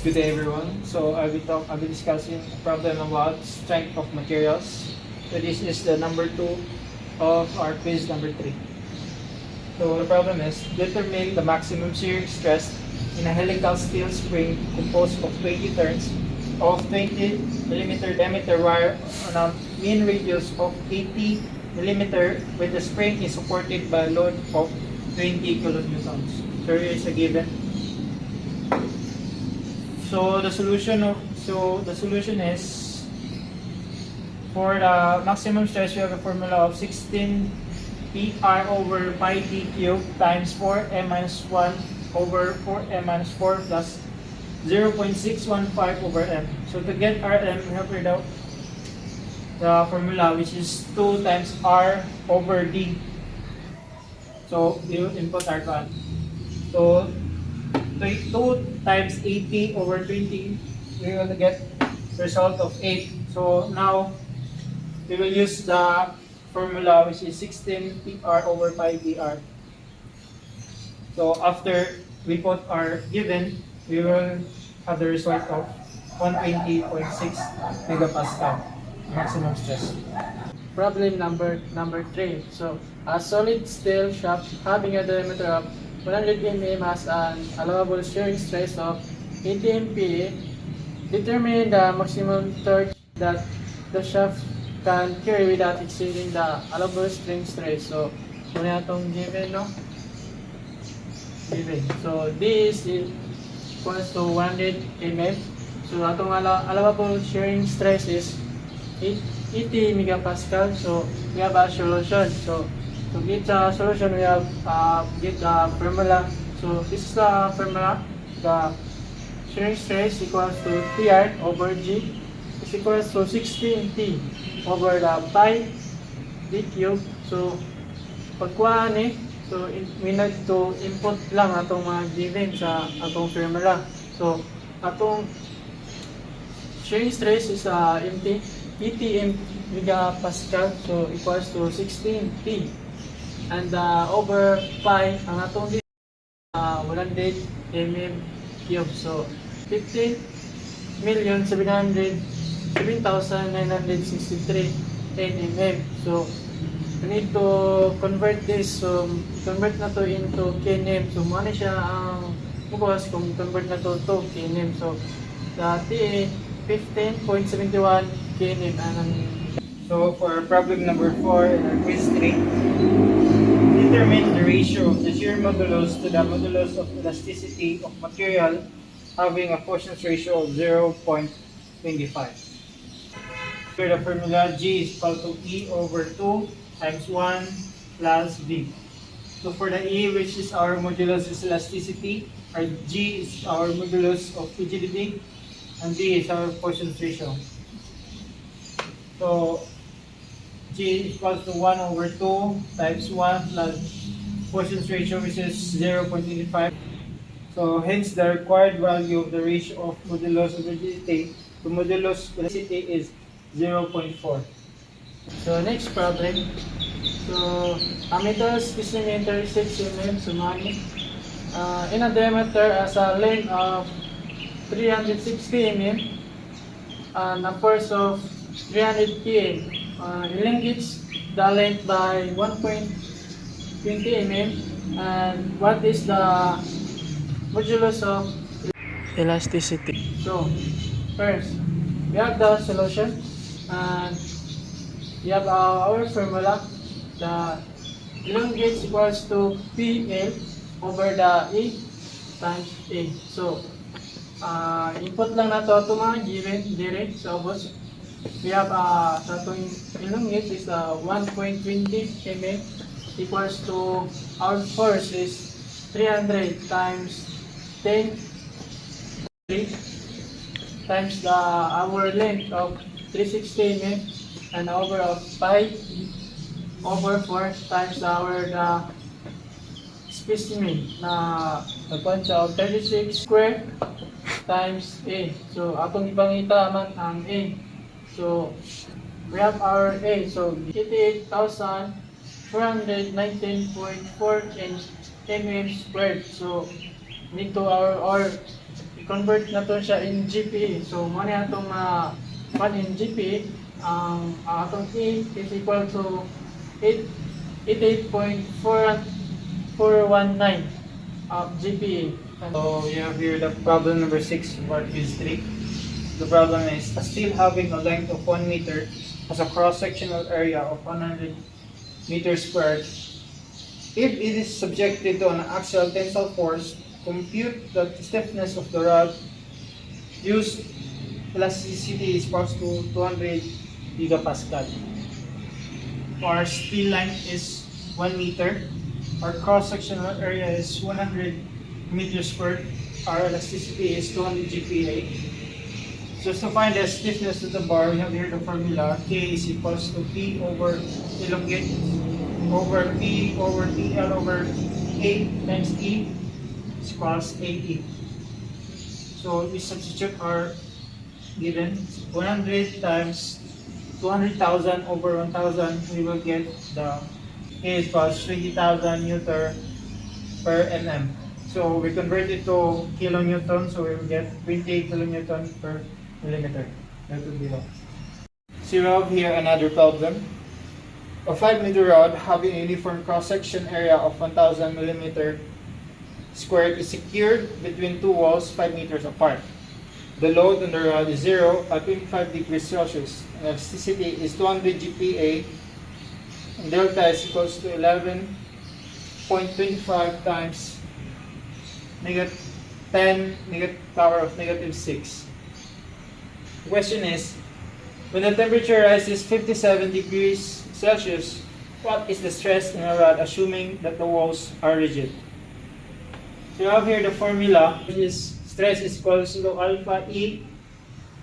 Good day, everyone. So I'll be discussing a problem about strength of materials. So this is the number 2 of our quiz number 3. So the problem is determine the maximum shear stress in a helical steel spring composed of 20 turns of 20 millimeter diameter wire on a mean radius of 80 millimeter when the spring is supported by a load of 20 kilonewtons. So here is a given. So the solution is for the maximum stress we have a formula of 16 PR over pi d cubed times 4m minus 1 over 4m minus 4 plus 0.615 over m. So to get Rm, we have read out the formula which is 2 times R over D. So you input R1. So 2 times 80 over 20, we will get result of 8. So now we will use the formula which is 16 PR over pi dr. So after we put our given, we will have the result of 120.6 megapascal maximum stress. Problem number 3. So, a solid steel shaft having a diameter of 100 mm has an allowable shearing stress of 80 MPa. Determine the maximum torque that the shaft can carry without exceeding the allowable spring stress. So, muna itong given, no? Given. So, this is equals to 100 mm. So, atong allowable shearing stress is 80 megapascal. So we have a solution. So to get the solution, we have get the formula. So this is the formula. The shearing stress equals to PR over G is equals to 16T over the pi d cube. So pagkuha ni, so we need to input lang atong mga given sa atong formula. So atong shearing stress is empty 80 megapascal, so equals to 16T, and over pi ang atong 100 mm cube, so 15,707,963 nm. So we need to convert this, so convert na to into kNm. So mo na siya ang bukas kung convert na to kNm. So the T 15.71 kNm. So for problem number 4 in our quiz 3, determine the ratio of the shear modulus to the modulus of elasticity of material having a Poisson's ratio of 0.25. For the formula, G is equal to E over 2 times 1 plus V. So for the E, which is our modulus of elasticity, our G is our modulus of rigidity, and V is our Poisson's ratio. So G equals to 1 over 2 times 1 plus Poisson's ratio, which is 0.25. So hence the required value of the ratio of modulus of rigidity to modulus of elasticity is 0.4. So next problem. So a metal specimen 36 mm sumani in a diameter as a length of 360 mm and a force of 300 kN. Elongates the length by 1.20 mm. And what is the modulus of elasticity? So first, we have the solution, and we have our formula. The elongates equals to PL over the E times A. So input lang na to mga given dire sa boss. We have sa itong elongate is 1.20 mm equals to our force is 300 times 10 times the our length of 360 mm and over of pi over 4 times our specimen na nagkuhan siya of 36 square times A. So atong ipangita man ang A. So we have our A. So 88,419.4 mm squared. So need to our i-convert na to siya in GPA. So, mo na itong pan in GPA, ang atong E is equal to 88.419 of GPA. So you have here the problem number 6 of our quiz 3. The problem is a steel having a length of 1 meter has a cross-sectional area of 100 meters squared. If it is subjected to an axial tensile force, compute the stiffness of the rod. Use elasticity is equals to 200 gigapascal. Our steel length is 1 meter. Our cross-sectional area is 100 meters squared. Our elasticity is 200 GPa. Just to find the stiffness of the bar, we have here the formula K is equals to P over elongate over P over TL over A times E is equals AE. So we substitute our given 100 times 200,000 over 1,000, we will get the A is equals 20,000 Newton per mm. So we convert it to kilonewton, so we will get 28 kilonewton per millimeter. That would be all. So we have here another problem. A 5-meter rod having a uniform cross-section area of 1,000 millimeter squared is secured between two walls 5 meters apart. The load on the rod is 0 at 25 degrees Celsius. And elasticity is 200 GPa. And delta is equals to 11.25 times negative 10 negative power of negative 6. The question is, when the temperature rises 57 degrees Celsius, what is the stress in a rod assuming that the walls are rigid? So you have here the formula, which is stress is equals to alpha E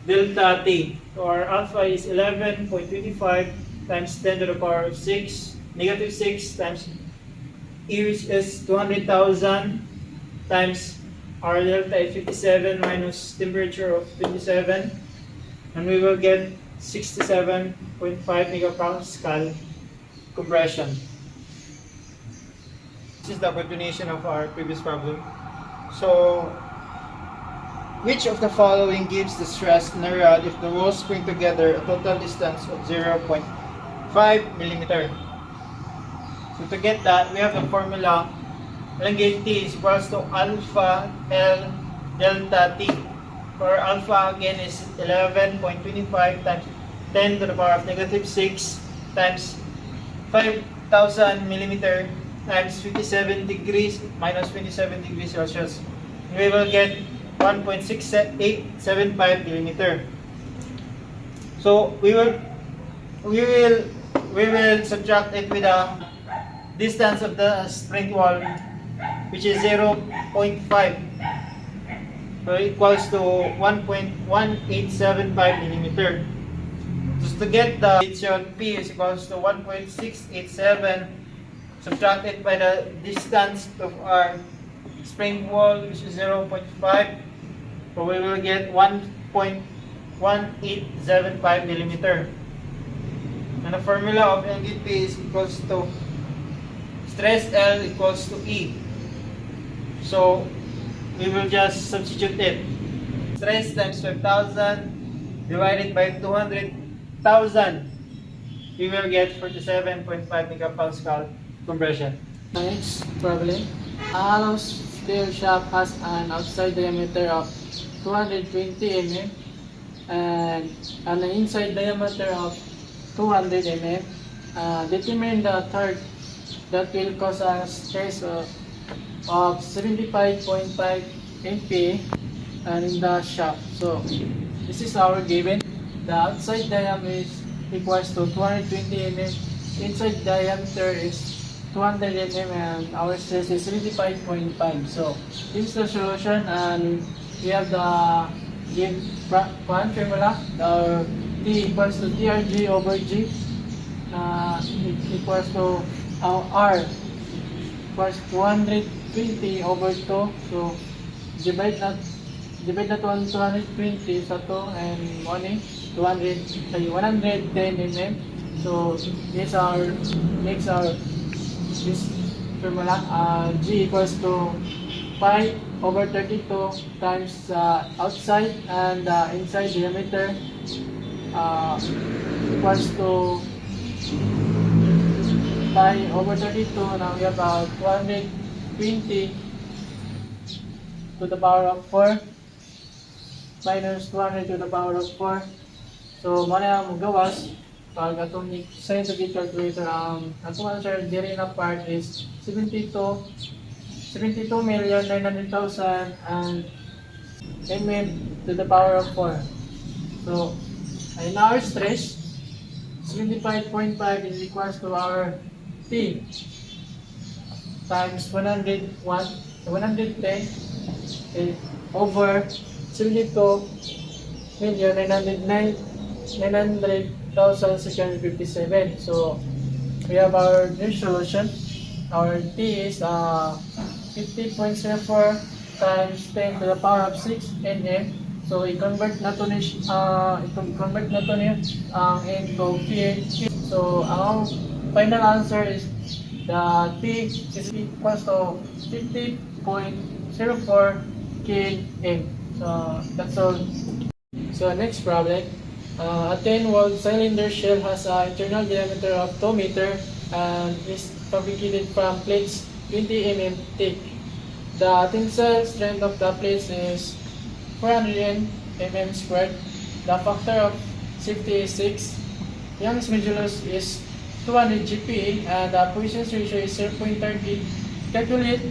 delta T. So our alpha is 11.25 times 10 to the power of 6, negative 6 times E, which is 200,000 times our delta is 57 minus temperature of 27, and we will get 67.5 megapascal compression. This is the continuation of our previous problem. So, which of the following gives the stress in a rod if the walls spring together a total distance of 0.5 millimeter? So to get that, we have the formula elongate T is equals to alpha L delta T. For alpha again is 11.25 times 10 to the power of negative 6 times 5,000 millimeter times 57 degrees minus 27 degrees Celsius. We will get 1.6875 millimeter. So we will subtract it with the distance of the spring wall, which is 0.5. So equals to 1.1875 millimeter. Just to get the equation, P is equals to 1.687, subtracted by the distance of our spring wall, which is 0.5. So we will get 1.1875 millimeter. And the formula of elongate P is equals to stress L equals to E. So we will just substitute it. Stress times 5,000 divided by 200,000. We will get 47.5 megapascal compression. Next problem. A hollow steel shaft has an outside diameter of 220 mm and an inside diameter of 200 mm. Determine the third that will cause a stress of 75.5 MPa and in the shaft. So this is our given. The outside diameter is equals to 220 mm. Inside diameter is 200 mm and our stress is 75.5. So this is the solution, and we have the one formula. The T equals to TRG over G. It equals to R equals 220 over 2. So divide that 220 sa 2 and 110 mm. So this makes our this formula. G equals to pi over 32 times outside and inside diameter equals to pi over 32. Now we have 220 to the power of 4 minus 200 to the power of 4. So, muna ang gawas pag atong scientific calculator, ang atong answer diri na part is 72,900,000 and mm to the power of 4. So, in our stress, 75.5 is equals to our T times 110 is over 72,900,657. So we have our new solution. Our T is 50.04 times 10 to the power of 6 nm. So i-convert na to ni into kg. So our final answer is the T is equals to 50.04 km. So that's all. So next problem. A 10-walled cylinder shell has an internal diameter of 2 meter and is fabricated from plates 20 mm thick. The tensile strength of the plates is 400 mm squared. The factor of safety is 6. Young's modulus is 200 GPa and the Poisson's ratio is 0.30. Calculate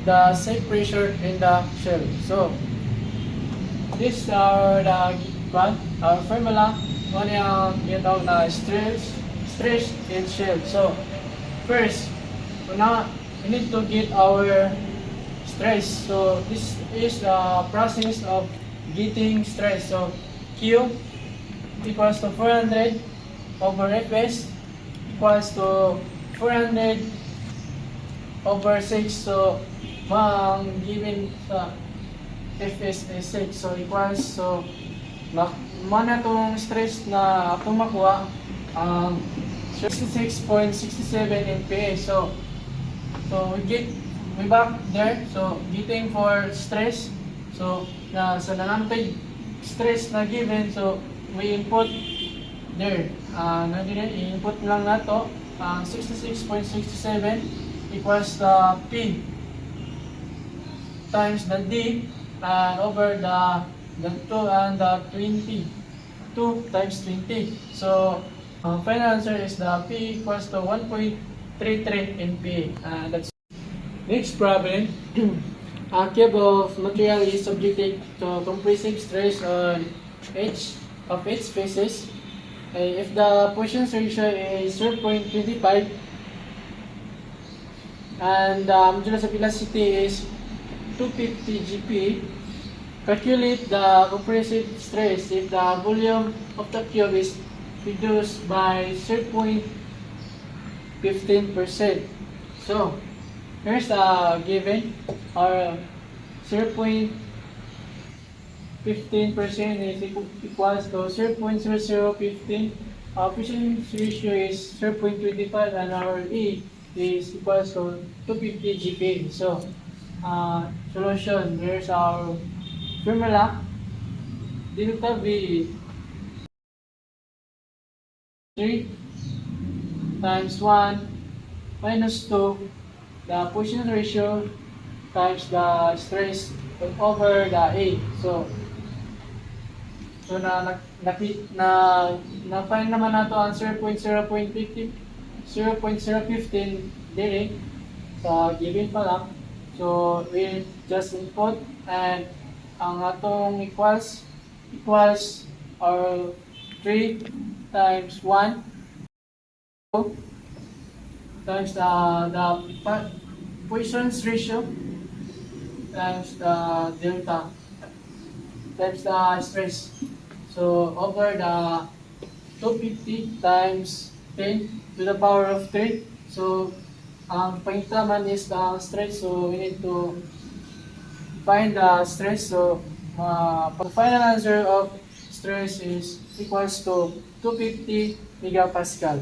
the safe pressure in the shell. So this are our formula. One yung tinatawag na stress in shell. So first, we need to get our stress. So this is the process of getting stress. So Q equals to 400 over Fs equals to 400 over 6. So ang given sa Fs is 6. So equals, so mana tong stress na atong makuha ang 66.67 MPa. So we back there. So getting for stress, so sa nanantay stress na given, so we input there. I-input lang nato ang 66.67 equals the P times the D and over the 2 and the 20, 2 times 20. So final answer is the P equals to 1.33 MPa. That's next problem. A cube of material is subjected to compressive stress on each of its faces. If the Poisson's ratio is 0.25 and the modulus of elasticity is 250 GPa, calculate the compressive stress if the volume of the cube is reduced by 0.15%. So here's the given. Our 0.15% is equals to 0.0015. Our Poisson's ratio is 0.25 and our E is equals to 250 GPa. So solution, here's our formula. Delta V 3 times 1 minus 2 the Poisson's ratio times the stress over the A. So na-find naman nato ang 0.015 dili sa given pa lang. So we just input and ang atong equals our 3 times 1 times the Poisson's ratio times the delta times the stress. So over the 250 times 10 to the power of 3. So ang pangitaman is the stress. So we need to find the stress. So the final answer of stress is equals to 250 megapascal.